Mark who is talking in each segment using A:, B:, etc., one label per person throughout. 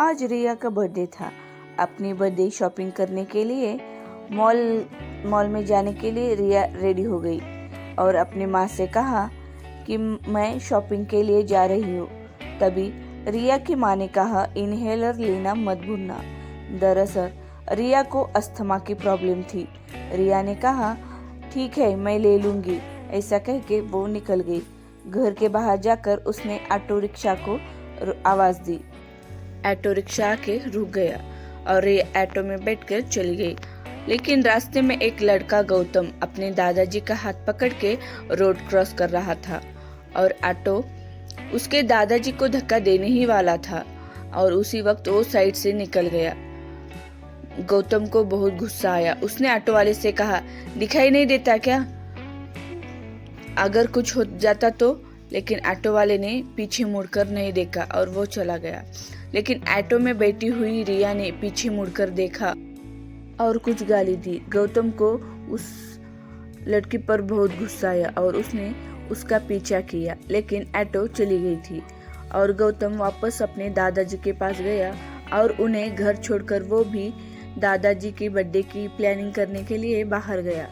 A: आज रिया का बर्थडे था। अपनी बर्थडे शॉपिंग करने के लिए मॉल में जाने के लिए रिया रेडी हो गई और अपनी माँ से कहा कि मैं शॉपिंग के लिए जा रही हूँ। तभी रिया की माँ ने कहा, इनहेलर लेना मत भूलना। दरअसल रिया को अस्थमा की प्रॉब्लम थी। रिया ने कहा, ठीक है मैं ले लूँगी। ऐसा कह के वो निकल गई। घर के बाहर जाकर उसने ऑटो रिक्शा को आवाज़ दी। ऑटो रिक्शा आके रुक गया और ये ऑटो में बैठकर चली गई। लेकिन रास्ते में एक लड़का गौतम अपने दादाजी का हाथ पकड़ के रोड क्रॉस कर रहा था और ऑटो उसके दादाजी को धक्का देने ही वाला था और उसी वक्त वो साइड से निकल गया। गौतम को बहुत गुस्सा आया। उसने ऑटो वाले से कहा, दिखाई नहीं देता क्या? अगर कुछ हो जाता तो? लेकिन ऑटो वाले ने पीछे मुड़कर नहीं देखा और वो चला गया। लेकिन ऑटो में बैठी हुई रिया ने पीछे मुड़कर देखा और कुछ गाली दी। गौतम को उस लड़की पर बहुत गुस्सा आया और उसने उसका पीछा किया, लेकिन ऑटो चली गई थी और गौतम वापस अपने दादाजी के पास गया और उन्हें घर छोड़कर वो भी दादाजी की बर्थडे की प्लानिंग करने के लिए बाहर गया।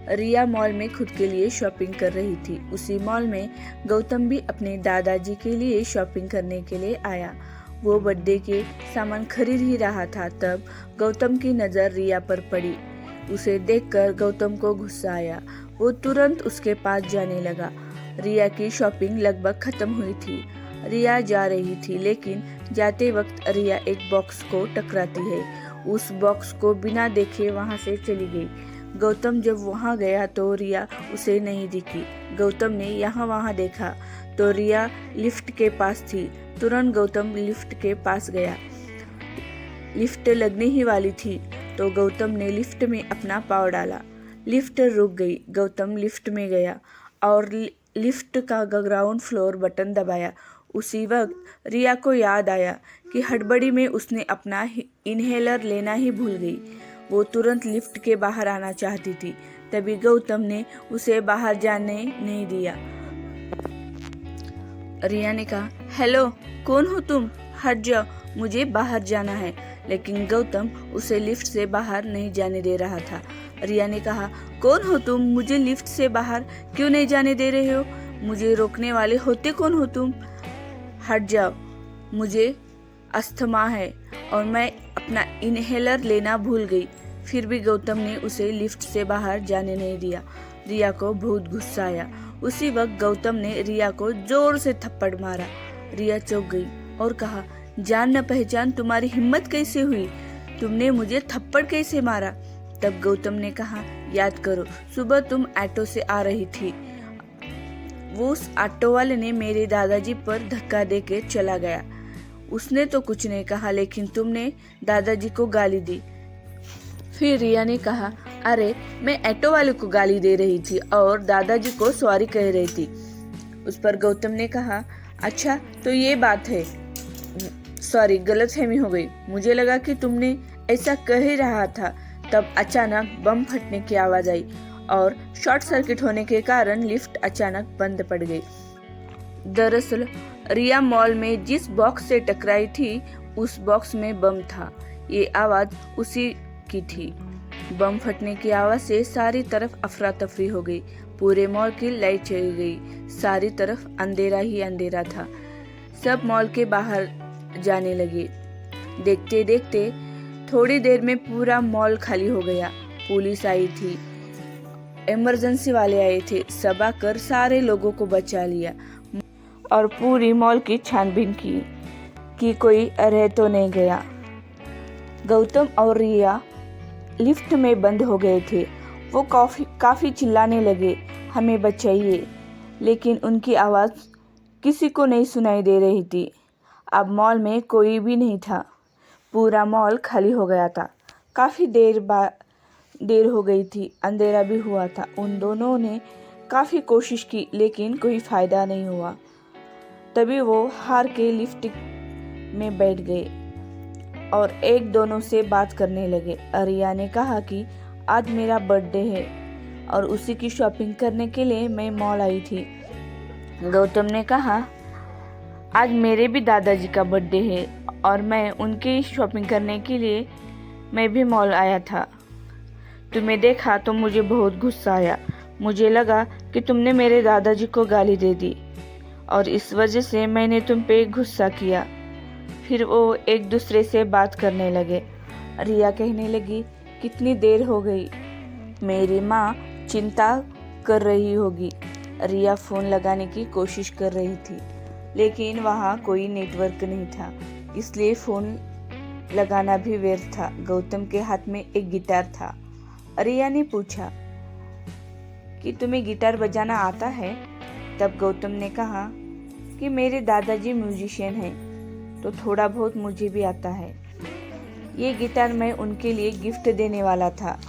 A: रिया मॉल में खुद के लिए शॉपिंग कर रही थी। उसी मॉल में गौतम भी अपने दादाजी के लिए शॉपिंग करने के लिए आया। वो बर्थडे के सामान खरीद ही रहा था, तब गौतम की नज़र रिया पर पड़ी। उसे देखकर गौतम को गुस्सा आया। वो तुरंत उसके पास जाने लगा। रिया की शॉपिंग लगभग खत्म हुई थी। रिया जा रही थी, लेकिन जाते वक्त रिया एक बॉक्स को टकराती है। उस बॉक्स को बिना देखे वहां से चली गई। गौतम जब वहां गया तो रिया उसे नहीं दिखी। गौतम ने यहाँ वहां देखा तो रिया लिफ्ट के पास थी। तुरंत गौतम लिफ्ट के पास गया। लिफ्ट लगने ही वाली थी तो गौतम ने लिफ्ट में अपना पाँव डाला। लिफ्ट रुक गई। गौतम लिफ्ट में गया और लिफ्ट का ग्राउंड फ्लोर बटन दबाया। उसी वक्त रिया को याद आया कि हड़बड़ी में उसने अपना इनहेलर लेना ही भूल गई। वो तुरंत लिफ्ट के बाहर आना चाहती थी, तभी गौतम ने उसे बाहर जाने नहीं दिया। रिया ने कहा, हेलो, कौन हो तुम? हट जाओ, मुझे बाहर जाना है। लेकिन गौतम उसे लिफ्ट से बाहर नहीं जाने दे रहा था। रिया ने कहा, कौन हो तुम? मुझे लिफ्ट से बाहर क्यों नहीं जाने दे रहे हो? मुझे रोकने वाले होते कौन हो तुम? हट जाओ, मुझे अस्थमा है और मैं अपना इनहेलर लेना भूल गई। फिर भी गौतम ने उसे लिफ्ट से बाहर जाने नहीं दिया। रिया को बहुत गुस्सा आया। उसी वक्त गौतम ने रिया को जोर से थप्पड़ मारा। रिया चौंक गई और कहा, जान न पहचान, तुम्हारी हिम्मत कैसे हुई? तुमने मुझे थप्पड़ कैसे मारा? तब गौतम ने कहा, याद करो, सुबह तुम ऑटो से आ रही थी। वो उस ऑटो वाले ने मेरे दादाजी पर धक्का देके चला गया। उसने तो कुछ नहीं कहा, लेकिन तुमने दादाजी को गाली दी। फिर रिया ने कहा, अरे मैं ऑटो वाले को गाली दे रही थी और दादाजी को सॉरी कह रही थी। उस पर गौतम ने कहा, अच्छा तो ये बात है, सॉरी गलतफहमी हो गई। मुझे लगा कि तुमने ऐसा कह ही रहा था। तब अचानक बम फटने की आवाज आई और शॉर्ट सर्किट होने के कारण लिफ्ट अचानक बंद पड़ गई। दरअसल रिया मॉल में जिस बॉक्स से टकराई थी उस बॉक्स में बम था। ये आवाज उसी की थी। बम फटने की आवाज से सारी तरफ अफरा तफरी हो गई। पूरे मॉल की लाइट चली गई। सारी तरफ अंधेरा ही अंधेरा था। सब मॉल के बाहर जाने लगे। देखते देखते थोड़ी देर में पूरा मॉल खाली हो गया। पुलिस आई थी, इमरजेंसी वाले आए थे। सब आकर सारे लोगों को बचा लिया और पूरी मॉल की छानबीन की कि कोई रह तो नहीं गया। गौतम और रिया लिफ्ट में बंद हो गए थे। वो काफी चिल्लाने लगे, हमें बचाइए, लेकिन उनकी आवाज़ किसी को नहीं सुनाई दे रही थी। अब मॉल में कोई भी नहीं था। पूरा मॉल खाली हो गया था। काफ़ी देर हो गई थी। अंधेरा भी हुआ था। उन दोनों ने काफ़ी कोशिश की, लेकिन कोई फ़ायदा नहीं हुआ। तभी वो हार के लिफ्ट में बैठ गए और एक दोनों से बात करने लगे। रिया ने कहा कि आज मेरा बर्थडे है और उसी की शॉपिंग करने के लिए मैं मॉल आई थी। गौतम ने कहा, आज मेरे भी दादाजी का बर्थडे है और मैं उनकी शॉपिंग करने के लिए मैं भी मॉल आया था। तुम्हें देखा तो मुझे बहुत गुस्सा आया। मुझे लगा कि तुमने मेरे दादाजी को गाली दे दी और इस वजह से मैंने तुम पे गुस्सा किया। फिर वो एक दूसरे से बात करने लगे। रिया कहने लगी, कितनी देर हो गई, मेरी माँ चिंता कर रही होगी। रिया फ़ोन लगाने की कोशिश कर रही थी लेकिन वहाँ कोई नेटवर्क नहीं था, इसलिए फ़ोन लगाना भी व्यर्थ था। गौतम के हाथ में एक गिटार था। रिया ने पूछा कि तुम्हें गिटार बजाना आता है? तब गौतम ने कहा कि मेरे दादाजी म्यूजिशियन हैं तो थोड़ा बहुत मुझे भी आता है। ये गिटार मैं उनके लिए गिफ्ट देने वाला था,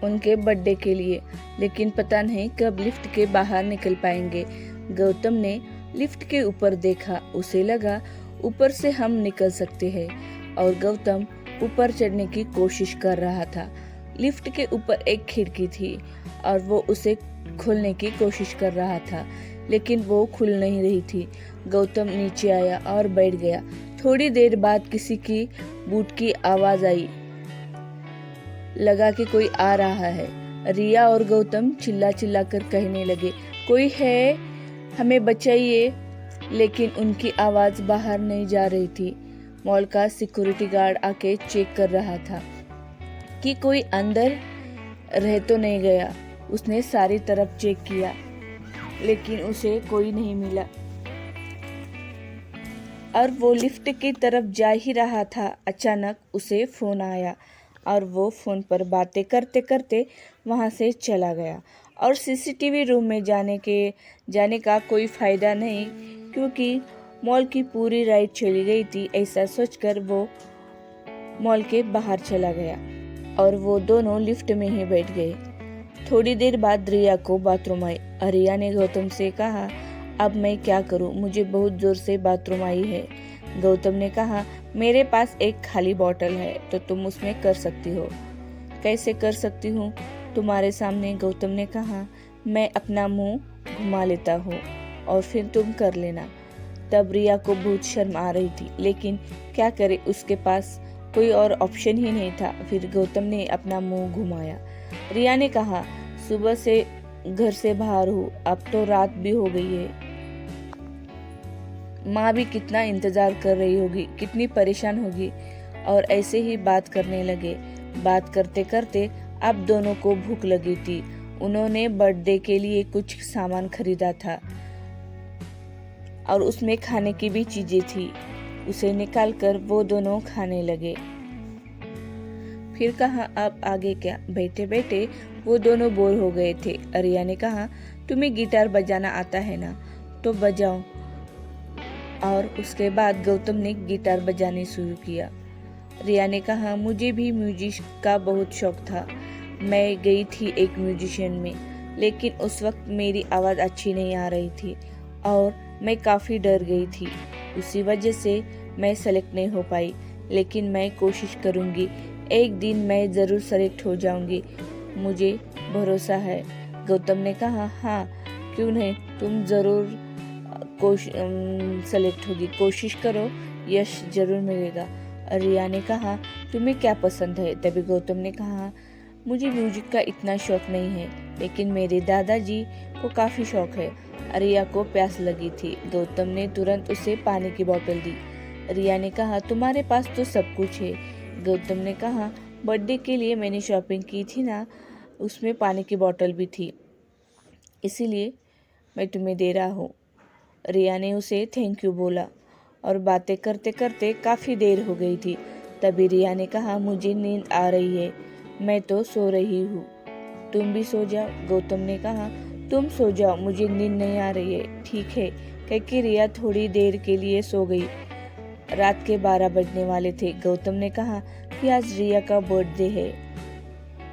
A: उनके बर्थडे के लिए, लेकिन पता नहीं कब लिफ्ट के बाहर निकल पाएंगे। गौतम ने लिफ्ट के ऊपर देखा। उसे लगा ऊपर से हम निकल सकते हैं और गौतम ऊपर चढ़ने की कोशिश कर रहा था। लिफ्ट के ऊपर एक खिड़की थी और वो उसे खोलने की कोशिश कर रहा था लेकिन वो खुल नहीं रही थी। गौतम नीचे आया और बैठ गया। थोड़ी देर बाद किसी की बूट की आवाज़ आई। लगा कि कोई आ रहा है। रिया और गौतम चिल्ला चिल्ला कर कहने लगे, कोई है, हमें बचाइए, लेकिन उनकी आवाज़ बाहर नहीं जा रही थी। मॉल का सिक्योरिटी गार्ड आके चेक कर रहा था कि कोई अंदर रह तो नहीं गया। उसने सारी तरफ चेक किया लेकिन उसे कोई नहीं मिला और वो लिफ्ट की तरफ जा ही रहा था। अचानक उसे फ़ोन आया और वो फ़ोन पर बातें करते करते वहाँ से चला गया। और सीसीटीवी रूम में जाने का कोई फ़ायदा नहीं क्योंकि मॉल की पूरी राइड चली गई थी। ऐसा सोचकर वो मॉल के बाहर चला गया और वो दोनों लिफ्ट में ही बैठ गए। थोड़ी देर बाद रिया को बाथरूम आई। रिया ने गौतम से कहा, अब मैं क्या करूं, मुझे बहुत ज़ोर से बाथरूम आई है। गौतम ने कहा, मेरे पास एक खाली बोतल है तो तुम उसमें कर सकती हो। कैसे कर सकती हूँ? तुम्हारे सामने। गौतम ने कहा, मैं अपना मुंह घुमा लेता हूँ और फिर तुम कर लेना। तब रिया को बहुत शर्म आ रही थी लेकिन क्या करे, उसके पास कोई और ऑप्शन ही नहीं था। फिर गौतम ने अपना मुंह घुमाया। रिया ने कहा, सुबह से घर से बाहर हूँ, अब तो रात भी हो गई है। माँ भी कितना इंतजार कर रही होगी, कितनी परेशान होगी। और ऐसे ही बात करने लगे। बात करते करते अब दोनों को भूख लगी थी। उन्होंने बर्थडे के लिए कुछ सामान खरीदा था और उसमें खाने की भी चीजें थी। उसे निकालकर वो दोनों खाने लगे। फिर कहा, अब आगे क्या? बैठे बैठे वो दोनों बोर हो गए थे। रिया ने कहा, तुम्हें गिटार बजाना आता है ना, तो बजाओ। और उसके बाद गौतम ने गिटार बजाने शुरू किया। रिया ने कहा, मुझे भी म्यूजिक का बहुत शौक था। मैं गई थी एक म्यूजिशियन में लेकिन उस वक्त मेरी आवाज़ अच्छी नहीं आ रही थी और मैं काफ़ी डर गई थी। उसी वजह से मैं सेलेक्ट नहीं हो पाई, लेकिन मैं कोशिश करूँगी, एक दिन मैं ज़रूर सेलेक्ट हो जाऊँगी, मुझे भरोसा है। गौतम ने कहा, हाँ क्यों नहीं, तुम ज़रूर सेलेक्ट होगी, कोशिश करो, यश जरूर मिलेगा। रिया ने कहा, तुम्हें क्या पसंद है? तभी गौतम ने कहा, मुझे म्यूजिक का इतना शौक नहीं है लेकिन मेरे दादाजी को काफ़ी शौक है। रिया को प्यास लगी थी। गौतम ने तुरंत उसे पानी की बोतल दी। रिया ने कहा, तुम्हारे पास तो सब कुछ है। गौतम ने कहा, बर्थडे के लिए मैंने शॉपिंग की थी ना, उसमें पानी की बोतल भी थी, इसीलिए मैं तुम्हें दे रहा हूँ। रिया ने उसे थैंक यू बोला और बातें करते करते काफ़ी देर हो गई थी। तभी रिया ने कहा, मुझे नींद आ रही है, मैं तो सो रही हूँ, तुम भी सो जाओ। गौतम ने कहा, तुम सो जाओ, मुझे नींद नहीं आ रही है। ठीक है, क्योंकि रिया थोड़ी देर के लिए सो गई। रात के 12 बजने वाले थे। गौतम ने कहा कि आज रिया का बर्थडे है,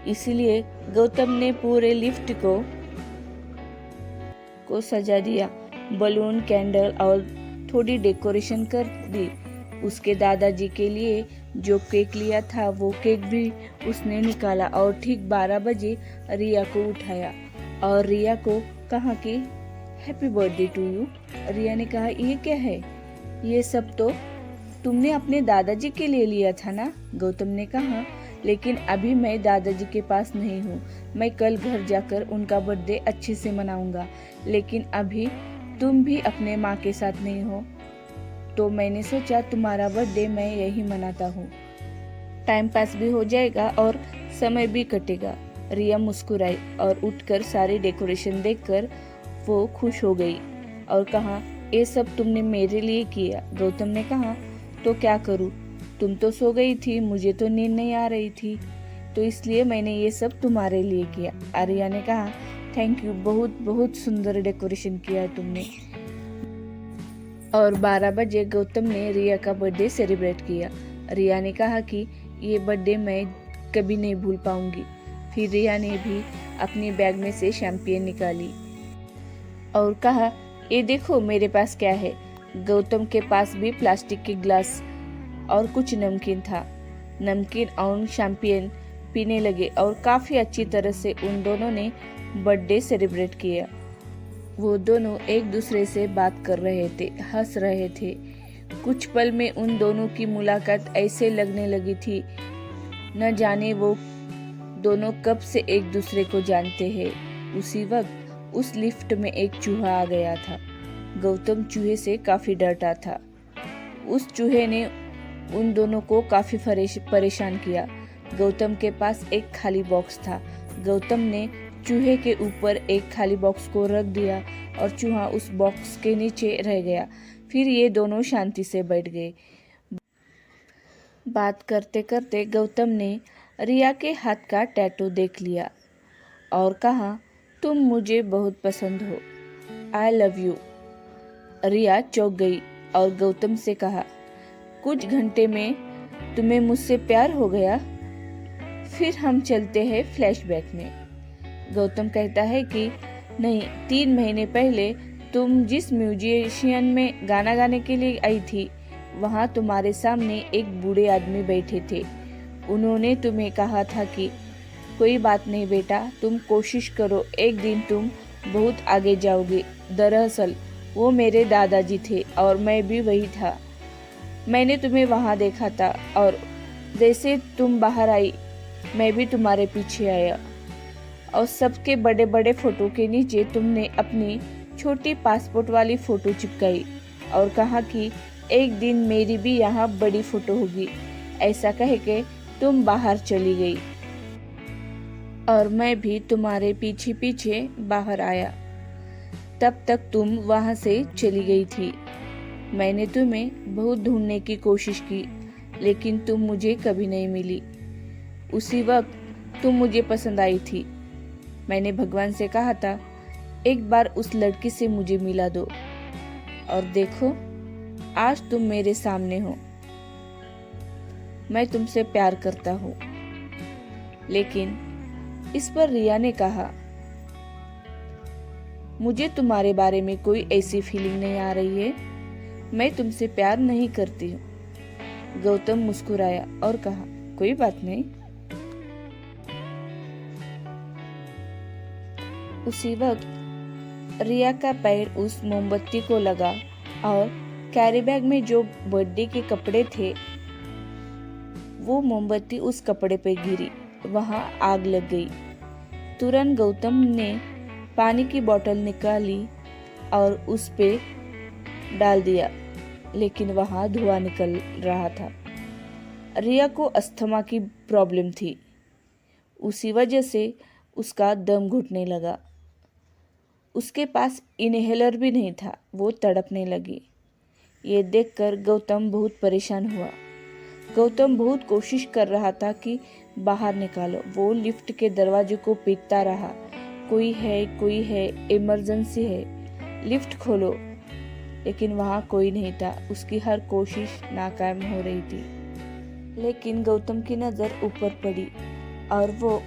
A: इसीलिए गौतम ने पूरे लिफ्ट को सजा दिया। बलून, कैंडल और थोड़ी डेकोरेशन कर दी। उसके दादाजी के लिए जो केक लिया था वो केक भी उसने निकाला और ठीक 12 बजे रिया को उठाया और रिया को कहा कि हैप्पी बर्थडे टू यू। रिया ने कहा, ये क्या है? ये सब तो तुमने अपने दादाजी के लिए लिया था ना? गौतम ने कहा, लेकिन अभी मैं दादाजी के पास नहीं हूँ। मैं कल घर जाकर उनका बर्थडे अच्छे से मनाऊंगा, लेकिन अभी तुम भी अपने माँ के साथ नहीं हो, तो मैंने सोचा तुम्हारा बर्थडे मैं यही मनाता हूँ। टाइम पास भी हो जाएगा और समय भी कटेगा। रिया मुस्कुराई और उठकर सारी डेकोरेशन देखकर वो खुश हो गई और कहा, ये सब तुमने मेरे लिए किया। गौतम ने कहा, तो क्या करूँ, तुम तो सो गई थी, मुझे तो नींद नहीं आ रही थी, तो इसलिए मैंने ये सब तुम्हारे लिए किया। आर्या ने कहा, थैंक यू, बहुत बहुत सुंदर डेकोरेशन किया है तुमने। और 12 बजे गौतम ने रिया का बर्थडे सेलिब्रेट किया। रिया ने कहा कि ये बर्थडे मैं कभी नहीं भूल पाऊंगी। फिर रिया ने भी अपनी बैग में से शैंपेन निकाली और कहा, ये देखो मेरे पास क्या है। गौतम के पास भी प्लास्टिक के ग्लास और कुछ नमकीन था। नमकीन और शैंपेन पीने लगे और काफ़ी अच्छी तरह से उन दोनों ने बर्थडे सेलिब्रेट किया। वो दोनों एक दूसरे से बात कर रहे थे, हंस रहे थे। कुछ पल में उन दोनों की मुलाकात ऐसे लगने लगी थी न जाने वो दोनों कब से एक दूसरे को जानते हैं। उसी वक्त उस लिफ्ट में एक चूहा आ गया था। गौतम चूहे से काफ़ी डरता था। उस चूहे ने उन दोनों को काफ़ी परेशान किया। गौतम के पास एक खाली बॉक्स था। गौतम ने चूहे के ऊपर एक खाली बॉक्स को रख दिया और चूहा उस बॉक्स के नीचे रह गया। फिर ये दोनों शांति से बैठ गए। बात करते करते गौतम ने रिया के हाथ का टैटू देख लिया और कहा, तुम मुझे बहुत पसंद हो, आई लव यू। रिया चौंक गई और गौतम से कहा, कुछ घंटे में तुम्हें मुझसे प्यार हो गया? फिर हम चलते हैं फ्लैशबैक में। गौतम कहता है कि नहीं, 3 महीने पहले तुम जिस म्यूजिशियन में गाना गाने के लिए आई थी, वहाँ तुम्हारे सामने एक बूढ़े आदमी बैठे थे। उन्होंने तुम्हें कहा था कि कोई बात नहीं बेटा, तुम कोशिश करो, एक दिन तुम बहुत आगे जाओगे। दरअसल वो मेरे दादाजी थे और मैं भी वही था। मैंने तुम्हें वहाँ देखा था और जैसे तुम बाहर आई मैं भी तुम्हारे पीछे आया और सबके बड़े बड़े फोटो के नीचे तुमने अपनी छोटी पासपोर्ट वाली फ़ोटो चिपकाई और कहा कि एक दिन मेरी भी यहाँ बड़ी फ़ोटो होगी। ऐसा कह के तुम बाहर चली गई और मैं भी तुम्हारे पीछे पीछे बाहर आया। तब तक तुम वहाँ से चली गई थी। मैंने तुम्हें बहुत ढूंढने की कोशिश की, लेकिन तुम मुझे कभी नहीं मिली। उसी वक्त तुम मुझे पसंद आई थी। मैंने भगवान से कहा था, एक बार उस लड़की से मुझे मिला दो, और देखो आज तुम मेरे सामने हो। मैं तुमसे प्यार करता हूँ। लेकिन इस पर रिया ने कहा, मुझे तुम्हारे बारे में कोई ऐसी फीलिंग नहीं आ रही है। मैं तुमसे प्यार नहीं करती हूँ। गौतम मुस्कुराया और कहा, कोई बात नहीं। उसी वक्त रिया का पैर उस मोमबत्ती को लगा और कैरी बैग में जो बर्थडे के कपड़े थे वो मोमबत्ती उस कपड़े पे गिरी। वहां आग लग गई। तुरंत गौतम ने पानी की बोतल निकाली और उस पे डाल दिया, लेकिन वहां धुआं निकल रहा था। रिया को अस्थमा की प्रॉब्लम थी। उसी वजह से उसका दम घुटने लगा। उसके पास इनहेलर भी नहीं था। वो तड़पने लगी। ये देखकर गौतम बहुत परेशान हुआ। गौतम बहुत कोशिश कर रहा था कि बाहर निकालो। वो लिफ्ट के दरवाजे को पीटता रहा, कोई है, इमरजेंसी है, लिफ्ट खोलो। लेकिन वहाँ कोई नहीं था। उसकी हर कोशिश नाकाम हो रही थी। लेकिन गौतम की नज़र ऊपर पड़ी और वो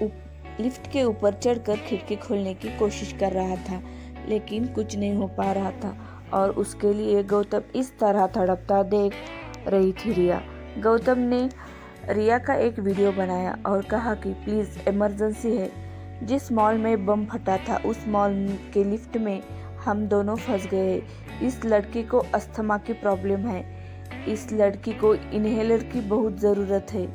A: लिफ्ट के ऊपर चढ़कर खिड़की खोलने की कोशिश कर रहा था, लेकिन कुछ नहीं हो पा रहा था और उसके लिए गौतम इस तरह तड़पता देख रही थी रिया। गौतम ने रिया का एक वीडियो बनाया और कहा कि प्लीज़ इमरजेंसी है। जिस मॉल में बम फटा था उस मॉल के लिफ्ट में हम दोनों फंस गए। इस लड़की को अस्थमा की प्रॉब्लम है, इस लड़की को इन्हेलर की बहुत ज़रूरत है,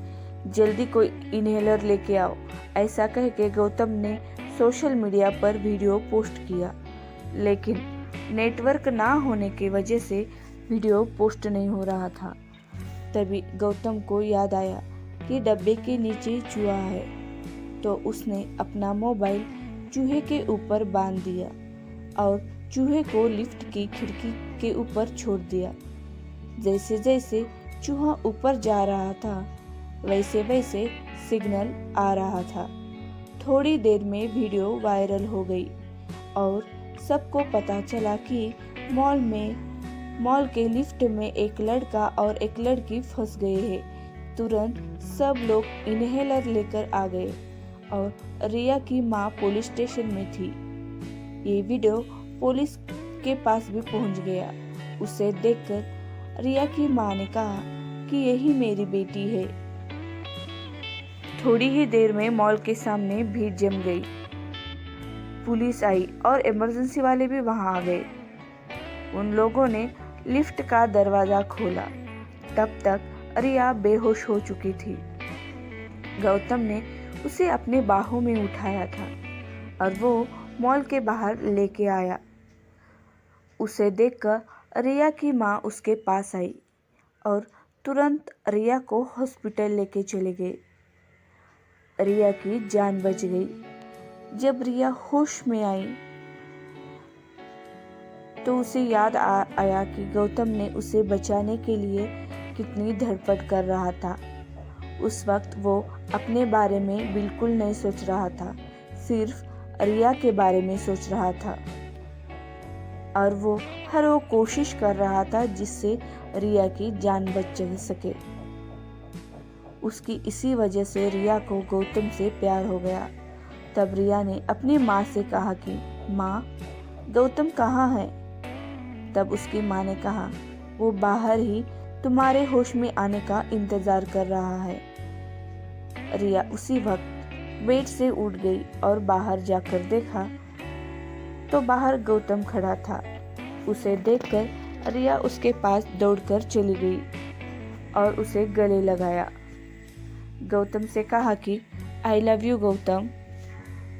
A: जल्दी कोई इन्हेलर लेके आओ। ऐसा कह के गौतम ने सोशल मीडिया पर वीडियो पोस्ट किया, लेकिन नेटवर्क ना होने की वजह से वीडियो पोस्ट नहीं हो रहा था। तभी गौतम को याद आया कि डब्बे के नीचे चूहा है, तो उसने अपना मोबाइल चूहे के ऊपर बांध दिया और चूहे को लिफ्ट की खिड़की के ऊपर छोड़ दिया। जैसे जैसे चूहा ऊपर जा रहा था वैसे वैसे सिग्नल आ रहा था। थोड़ी देर में वीडियो वायरल हो गई और सबको पता चला कि मॉल के लिफ्ट में एक लड़का और एक लड़की फंस गए हैं। तुरंत सब लोग इन्हेलर लेकर आ गए और रिया की माँ पुलिस स्टेशन में थी। ये वीडियो पुलिस के पास भी पहुंच गया। उसे देखकर रिया की माँ ने कहा कि यही मेरी बेटी है। थोड़ी ही देर में मॉल के सामने भीड़ जम गई। पुलिस आई और इमरजेंसी वाले भी वहां आ गए। उन लोगों ने लिफ्ट का दरवाजा खोला। तब तक रिया बेहोश हो चुकी थी। गौतम ने उसे अपने बाहों में उठाया था और वो मॉल के बाहर लेके आया। उसे देखकर रिया की माँ उसके पास आई और तुरंत रिया को हॉस्पिटल लेके चले गए। रिया की जान बच गई। जब रिया होश में आई तो उसे याद आया कि गौतम ने उसे बचाने के लिए कितनी धड़पड़ कर रहा था। उस वक्त वो अपने बारे में बिल्कुल नहीं सोच रहा था, सिर्फ रिया के बारे में सोच रहा था और वो हर वो कोशिश कर रहा था जिससे रिया की जान बच सके। उसकी इसी वजह से रिया को गौतम से प्यार हो गया। तब रिया ने अपनी माँ से कहा कि माँ, गौतम कहाँ है? तब उसकी माँ ने कहा, वो बाहर ही तुम्हारे होश में आने का इंतजार कर रहा है। रिया उसी वक्त बेड से उठ गई और बाहर जाकर देखा तो बाहर गौतम खड़ा था। उसे देखकर रिया उसके पास दौड़कर चली गई और उसे गले लगाया। गौतम से कहा कि आई लव यू गौतम,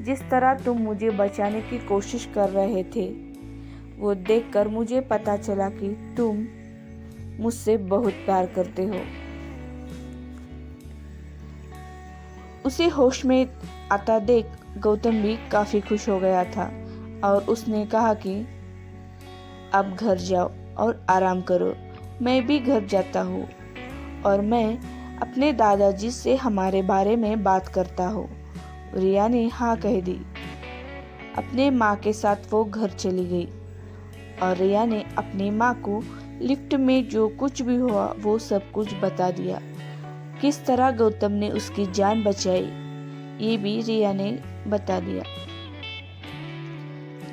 A: जिस तरह तुम मुझे बचाने की कोशिश कर रहे थे वो देखकर मुझे पता चला कि तुम मुझसे बहुत प्यार करते हो। उसे होश में आता देख गौतम भी काफी खुश हो गया था और उसने कहा कि अब घर जाओ और आराम करो, मैं भी घर जाता हूँ और मैं अपने दादाजी से हमारे बारे में बात करता हूँ। रिया ने हाँ कह दी। अपने माँ के साथ वो घर चली गई और रिया ने अपनी माँ को लिफ्ट में जो कुछ भी हुआ वो सब कुछ बता दिया। किस तरह गौतम ने उसकी जान बचाई ये भी रिया ने बता दिया।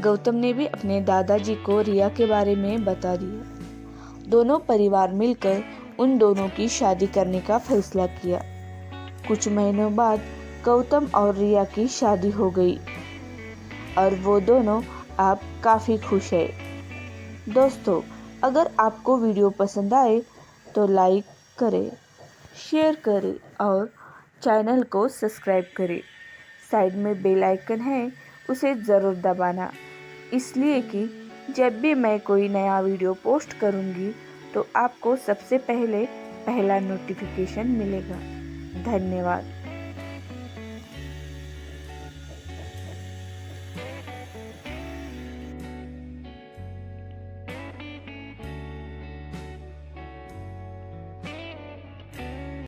A: गौतम ने भी अपने दादाजी को रिया के बारे में बता दिया। दोनों परिवार मिलकर उन दोनों की शादी करने का फैसला किया। कुछ महीनों बाद गौतम और रिया की शादी हो गई और वो दोनों अब काफ़ी खुश है। दोस्तों, अगर आपको वीडियो पसंद आए तो लाइक करें, शेयर करें और चैनल को सब्सक्राइब करें। साइड में बेल आइकन है, उसे ज़रूर दबाना, इसलिए कि जब भी मैं कोई नया वीडियो पोस्ट करूँगी तो आपको सबसे पहले पहला नोटिफिकेशन मिलेगा। धन्यवाद।